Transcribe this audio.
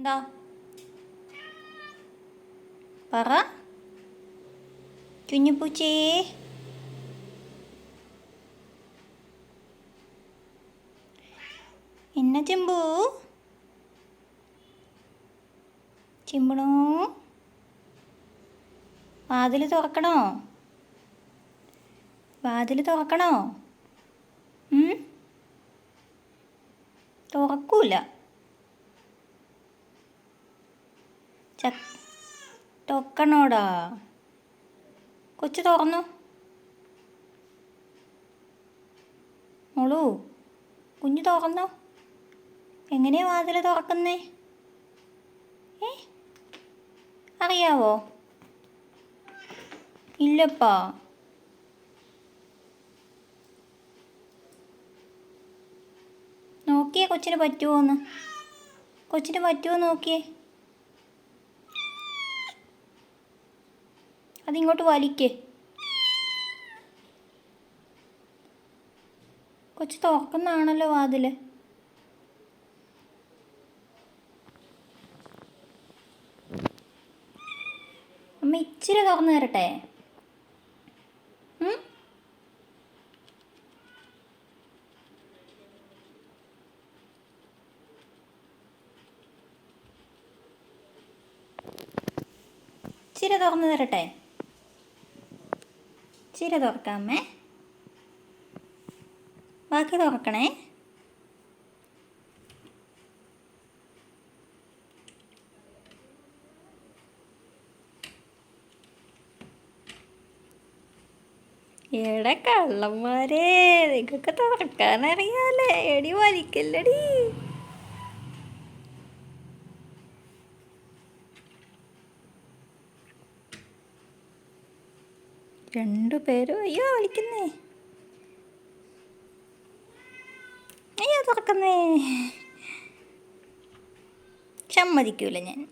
എന്താ പറ കുഞ്ഞുപൂച്ചേ? എന്ന ചിമ്പു ചിമ്പണോ? വാതിൽ തുറക്കണോ? വാതിൽ തുറക്കണോ? തുറക്കൂല. തുറക്കണോടാ? കൊച്ചു തുറന്നു. മോളു കുഞ്ഞു തുറന്നോ? എങ്ങനെയാ വാതിൽ തുറക്കുന്നേ? അറിയാവോ? ഇല്ലപ്പാ. നോക്കിയേ കൊച്ചിന് പറ്റുമോന്ന്. കൊച്ചിന് പറ്റുമോ നോക്കിയേ. അതിങ്ങോട്ട് വലിക്കേ. കൊച്ചു തുറക്കുന്നതാണല്ലോ വാതിൽ. അമ്മ ഇച്ചിരി തുറന്നു തരട്ടെ? ഇച്ചിരി തുറന്നു തരട്ടെ? ഇച്ചിരി തുറക്കാമേ. ബാക്കി തുറക്കണേ. എടാ കള്ളന്മാരെ, നിങ്ങൾക്കൊക്കെ തുറക്കാനറിയാലേ. എടി വലിക്കല്ലടി. രണ്ടുപേരും അയ്യോ വലിക്കുന്നേ. അയ്യോ തുറക്കുന്നേ. സമ്മതിക്കൂല ഞാൻ.